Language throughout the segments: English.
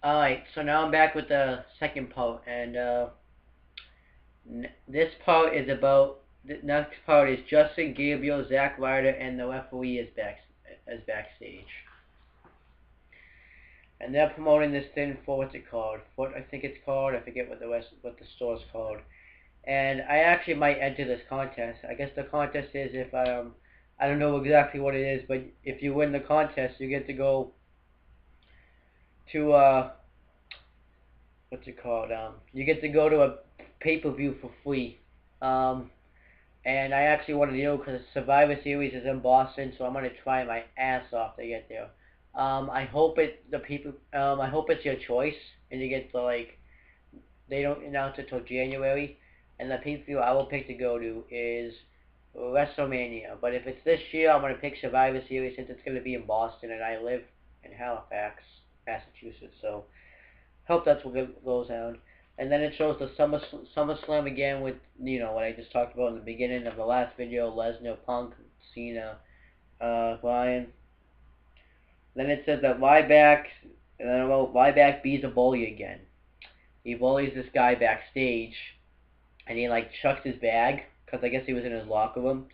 Alright, so now I'm back with the second part, and this part is about, the next part is Justin Gabriel, Zack Ryder, and the referee is backstage. And they're promoting this thing for, what's it called? What I think it's called, I forget what the store's called. And I actually might enter this contest. I guess the contest is if, I don't know exactly what it is, but if you win the contest, you get to go to, what's it called? You get to go to a pay-per-view for free. Um, and I actually want to do because Survivor Series is in Boston, so I'm gonna try my ass off to get there. I hope I hope it's your choice, and you get to they don't announce it till January, and the pay-per-view I will pick to go to is WrestleMania. But if it's this year, I'm gonna pick Survivor Series since it's gonna be in Boston, and I live in Halifax, Massachusetts, so. Hope that's what goes down. And then it shows the SummerSlam again with, what I just talked about in the beginning of the last video, Lesnar, Punk, Cena, Bryan. Then it says that Ryback beats a bully again. He bullies this guy backstage, and he, chucks his bag, because I guess he was in his locker room.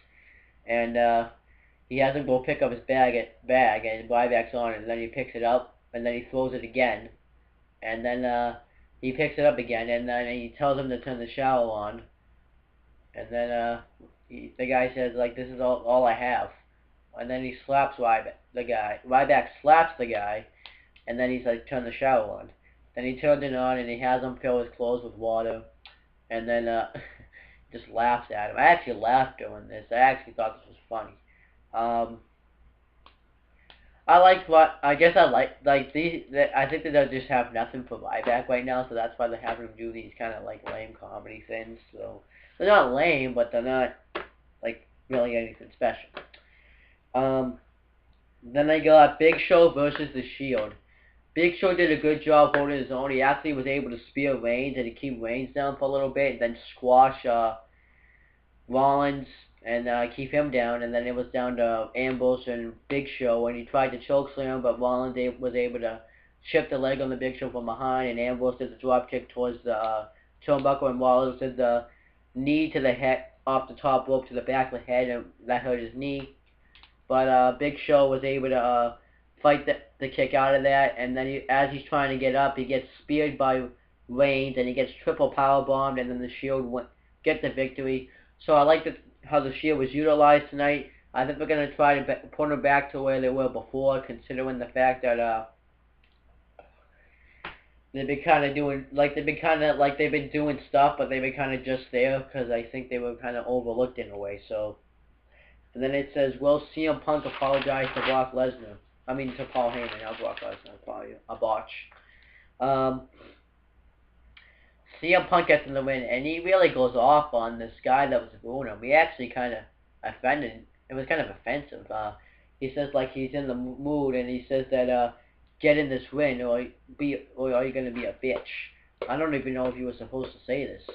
And, he has him go pick up his bag, and Ryback's on it, and then he picks it up, and then he throws it again. And then he picks it up again, and then he tells him to turn the shower on. And then the guy says, this is all I have. And then he slaps the guy. Ryback slaps the guy, and then he's like, turn the shower on. Then he turns it on, and he has him fill his clothes with water. And then just laughs at him. I actually laughed during this. I actually thought this was funny. I guess I like these. I think that they'll just have nothing for Ryback right now, so that's why they're having him do these kind of lame comedy things. So they're not lame, but they're not really anything special. Then I got Big Show versus The Shield. Big Show did a good job holding his own. He actually was able to spear Reigns and to keep Reigns down for a little bit, and then squash Rollins and keep him down. And then it was down to Ambrose and Big Show, and he tried to chokeslam, but Rollins was able to chip the leg on the Big Show from behind, and Ambrose did the drop kick towards the turnbuckle, and Rollins did the knee to the head, off the top rope to the back of the head, and that hurt his knee. But Big Show was able to fight the kick out of that, and then as he's trying to get up, he gets speared by Reigns, and he gets triple power bombed, and then the Shield get the victory. So I like how the Shield was utilized tonight. I think we're gonna try to put them back to where they were before, considering the fact that they've been kind of doing they've been doing stuff, but they've been kind of just there because I think they were kind of overlooked in a way. So. And then it says, will CM Punk apologize to Brock Lesnar? I mean, to Paul Heyman, not Brock Lesnar, probably a botch. CM Punk gets in the win, and he really goes off on this guy that was booing him. He actually kind of offended. It was kind of offensive. He says he's in the mood, and he says that get in this win, or are you gonna be a bitch? I don't even know if he was supposed to say this.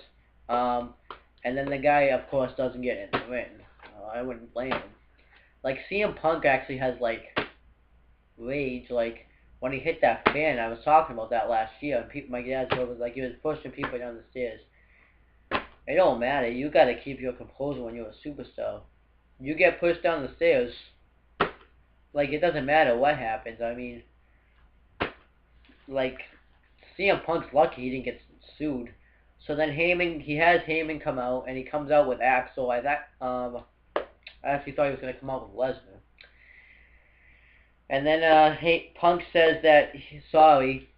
And then the guy, of course, doesn't get in the win. I wouldn't blame him. CM Punk actually has rage. When he hit that fan, I was talking about that last year, and my dad was he was pushing people down the stairs. It don't matter. You gotta keep your composure when you're a superstar. You get pushed down the stairs, it doesn't matter what happens. I mean, CM Punk's lucky he didn't get sued. So then he has Heyman come out, and he comes out with Axel. I actually thought he was going to come out with Lesnar. And then Punk says that he's sorry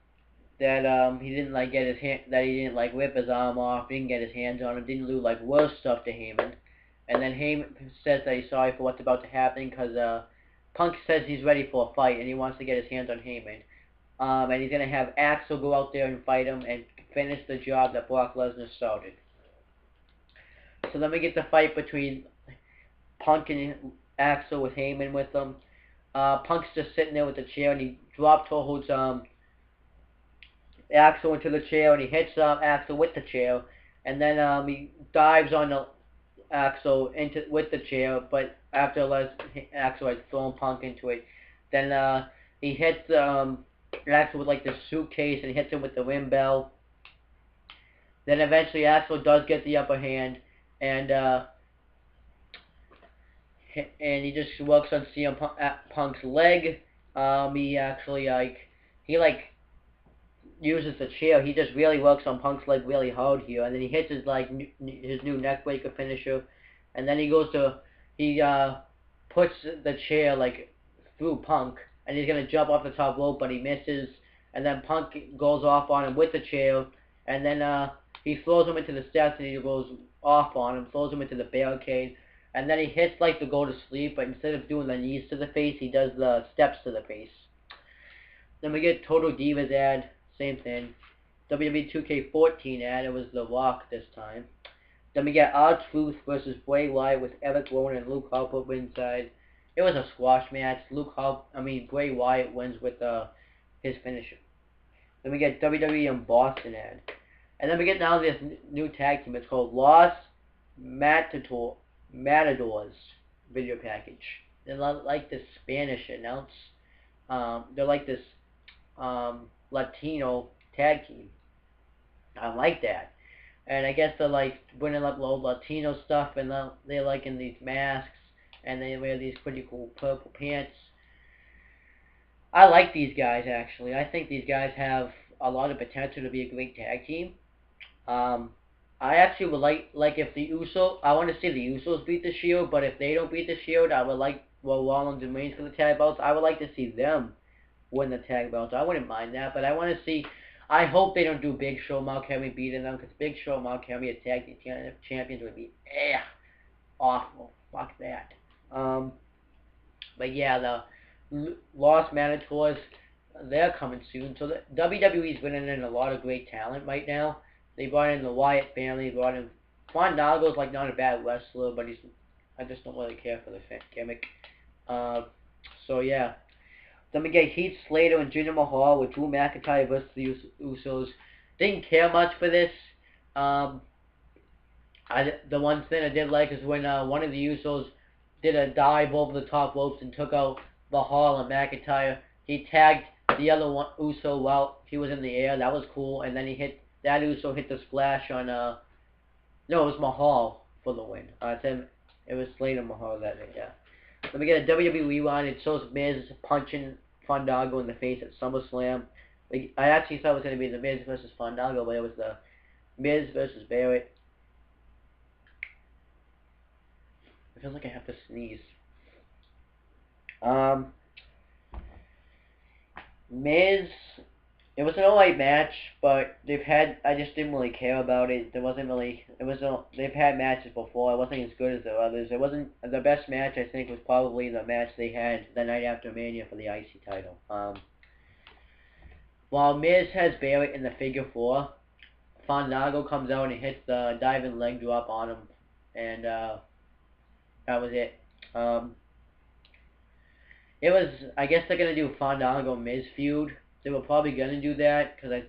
that he didn't get his hand, that he didn't rip his arm off, didn't get his hands on him, didn't do worse stuff to Heyman. And then Heyman says that he's sorry for what's about to happen because Punk says he's ready for a fight and he wants to get his hands on Heyman. And he's going to have Axel go out there and fight him and finish the job that Brock Lesnar started. So then we get the fight between Punk and Axel with Heyman with them. Punk's just sitting there with the chair, and he drop holds Axel into the chair, and he hits Axel with the chair, and then he dives on the Axel with the chair, but after Axel had thrown Punk into it, then he hits Axel with like the suitcase and hits him with the rim bell. Then eventually Axel does get the upper hand, and he just works on CM Punk's leg. He actually uses the chair. He just really works on Punk's leg really hard here, and then he hits his his new neckbreaker finisher, and then he puts the chair like through Punk, and he's gonna jump off the top rope, but he misses, and then Punk goes off on him with the chair, and then he throws him into the steps, and he goes off on him, throws him into the barricade, and then he hits like to go to sleep, but instead of doing the knees to the face, he does the steps to the face. Then we get Total Divas ad, same thing. WWE 2K14 ad, it was The Rock this time. Then we get R-Truth versus Bray Wyatt with Eric Rowan and Luke Harper ringside. It was a squash match. Bray Wyatt wins with his finisher. Then we get WWE in Boston ad. And then we get now this new tag team. It's called Los Matadors video package. They're like this Spanish announce. They're like this Latino tag team. I like that. And I guess they're like bringing up old Latino stuff, and they're like in these masks, and they wear these pretty cool purple pants. I like these guys, actually. I think these guys have a lot of potential to be a great tag team. I actually would like if the I want to see the Usos beat the Shield, but if they don't beat the Shield, I would like Rollins and Reigns for the tag belts. I would like to see them win the tag belts. I wouldn't mind that, but I want to see. I hope they don't do Big Show, Mark Henry beating them, because Big Show, Mark Henry as tag team champions would be awful. Fuck that. But yeah, the Los Matadors, they're coming soon. So the WWE's bringing in a lot of great talent right now. They brought in the Wyatt family. Brought in Fandango's like not a bad wrestler, but I just don't really care for the gimmick. So yeah. Then we get Heath Slater and Jinder Mahal with Drew McIntyre versus the Usos. Didn't care much for this. The one thing I did like is when one of the Usos did a dive over the top ropes and took out Mahal and McIntyre. He tagged the other one Uso while he was in the air. That was cool. And then that Uso hit the splash on no, it was Mahal for the win. It was Slater Mahal that day. Yeah. Then we get a WWE rewind. It shows Miz punching Fandango in the face at SummerSlam. I actually thought it was going to be the Miz versus Fandango, but it was the Miz versus Barrett. I feel like I have to sneeze. Miz, it was an alright match, but I just didn't really care about it. They've had matches before. It wasn't as good as the others. It wasn't, the best match I think was probably the match they had the night after Mania for the IC title. While Miz has Barrett in the figure 4, Fandango comes out and hits the diving leg drop on him, and that was it. I guess they're gonna do Fandango Miz feud. They were probably gonna do that because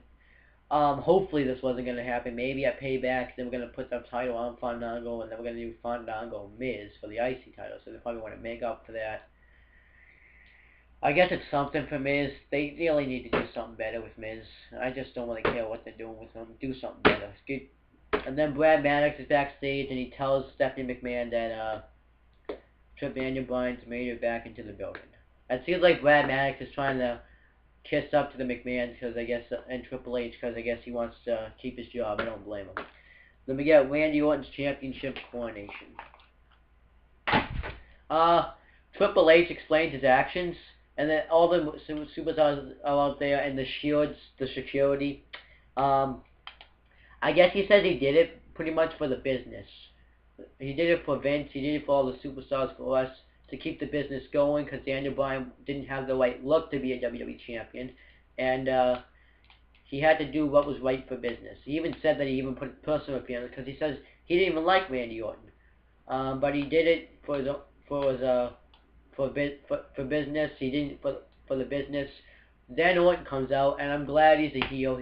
hopefully this wasn't gonna happen. Maybe at Payback they were gonna put the title on Fandango, and they were gonna do Fandango Miz for the IC title. So they probably want to make up for that. I guess it's something for Miz. They really need to do something better with Miz. I just don't really care what they're doing with him. Do something better. And then Brad Maddox is backstage, and he tells Stephanie McMahon that Trip Daniel Bryan's made it back into the building. It seems like Brad Maddox is trying to kiss up to the McMahons and Triple H, because I guess he wants to keep his job. I don't blame him. Then we get Randy Orton's championship coronation. Triple H explains his actions, and then all the superstars are out there, and the Shields, the security. I guess he says he did it pretty much for the business. He did it for Vince. He did it for all the superstars, for us, to keep the business going, because Daniel Bryan didn't have the right look to be a WWE champion, and he had to do what was right for business. He even said that he even put personal appearance, because he says he didn't even like Randy Orton, but he did it for business. He didn't for the business. Then Orton comes out, and I'm glad he's a heel.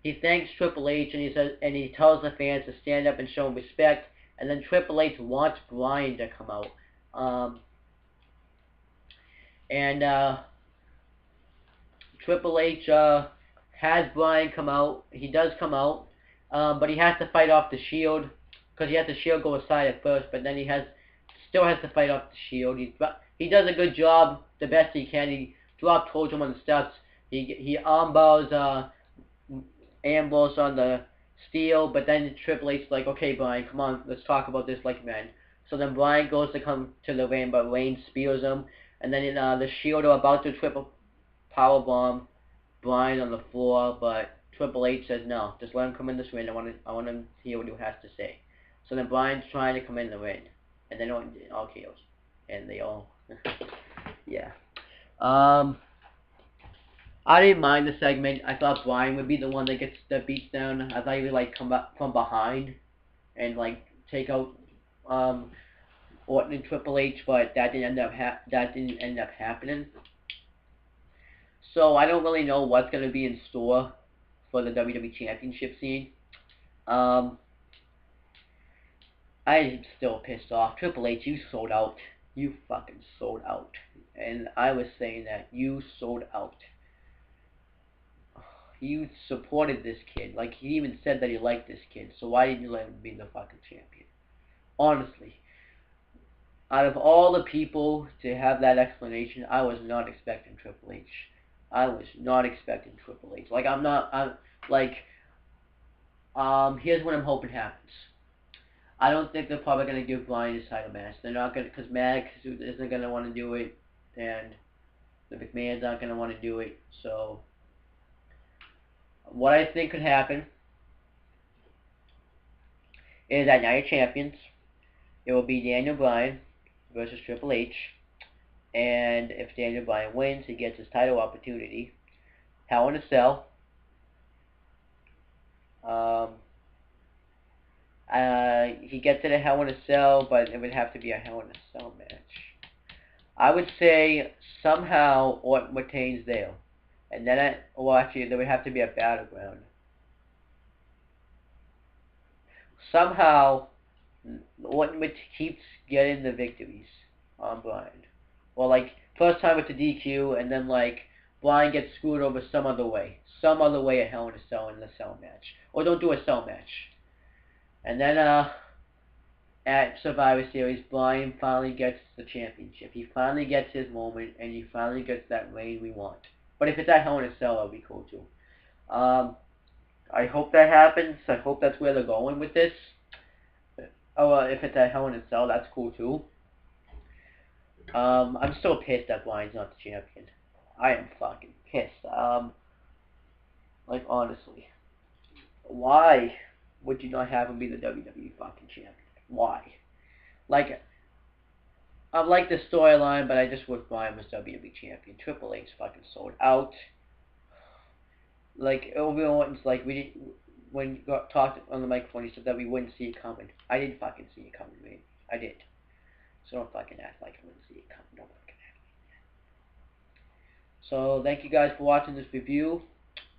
He thanks Triple H, and he tells the fans to stand up and show him respect. And then Triple H wants Bryan to come out. Triple H has Bryan come out. He does come out, but he has to fight off the Shield because he has the Shield go aside at first, but then he still has to fight off the Shield. He does a good job, the best he can. He dropped him on the steps. He armbars Ambrose on the steel, but then Triple H's like, okay, Bryan, come on, let's talk about this like men. So then Bryan goes to come to the ring, but Reigns spears him, and then the Shield are about to triple powerbomb Bryan on the floor, but Triple H says no, just let him come in this ring. I want him to hear what he has to say. So then Bryan's trying to come in the ring, and then all chaos, and they all, yeah. I didn't mind the segment. I thought Bryan would be the one that beats down. I thought he would like come up from behind and like take out Orton and Triple H, but that didn't end up happening. So I don't really know what's gonna be in store for the WWE Championship scene. I'm still pissed off. Triple H, you sold out. You fucking sold out. And I was saying that you sold out. You supported this kid. Like, he even said that he liked this kid. So why didn't you let him be the fucking champion? Honestly. Out of all the people to have that explanation, I was not expecting Triple H. I was not expecting Triple H. Like, here's what I'm hoping happens. I don't think they're probably going to give Bryan his title match. They're not going to, because Max isn't going to want to do it, and the McMahon's not going to want to do it, so what I think could happen is at Night of Champions, it will be Daniel Bryan versus Triple H, and if Daniel Bryan wins, he gets his title opportunity. Hell in a Cell. He gets it a Hell in a Cell, but it would have to be a Hell in a Cell match. I would say somehow Orton retains there. And then, actually, there would have to be a Battleground. Somehow, Orton keeps getting the victories on Bryan. Well, like, first time with the DQ, and then, like, Bryan gets screwed over some other way. Some other way at Hell in a Cell in the Cell match. Or don't do a Cell match. And then, at Survivor Series, Bryan finally gets the championship. He finally gets his moment, and he finally gets that reign we want. But if it's at Hell in a Cell, that'll be cool too. I hope that happens. I hope that's where they're going with this. If it's at Hell in a Cell, that's cool too. I'm still pissed that Bryan's not the champion. I am fucking pissed. Like, honestly. Why would you not have him be the WWE fucking champion? Why? Like, I like the storyline, but I just wish Bryan was WWE champion. Triple H fucking sold out. Like, Obi-Wan Orton's like, when you talked on the microphone, he said that we wouldn't see it coming. I didn't fucking see it coming, man. I did. So don't fucking act like I wouldn't see it coming. Don't fucking act like that. So, thank you guys for watching this review.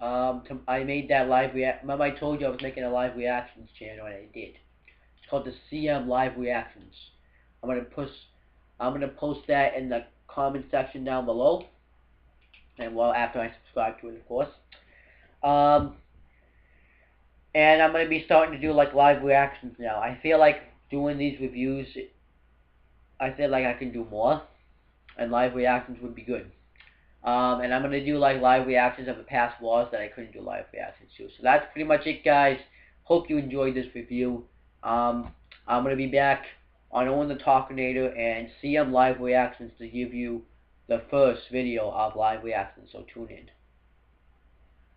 I made that live react. Remember I told you I was making a live reactions channel, and I did. It's called the CM Live Reactions. I'm gonna post that in the comment section down below, and well, after I subscribe to it, of course. And I'm gonna be starting to do like live reactions now. I feel like doing these reviews, I feel like I can do more, and live reactions would be good. And I'm gonna do like live reactions of the past Raws that I couldn't do live reactions to. So that's pretty much it, guys. Hope you enjoyed this review. I'm gonna be back on Owen the Talkinator and CM Live Reactions to give you the first video of live reactions, so tune in.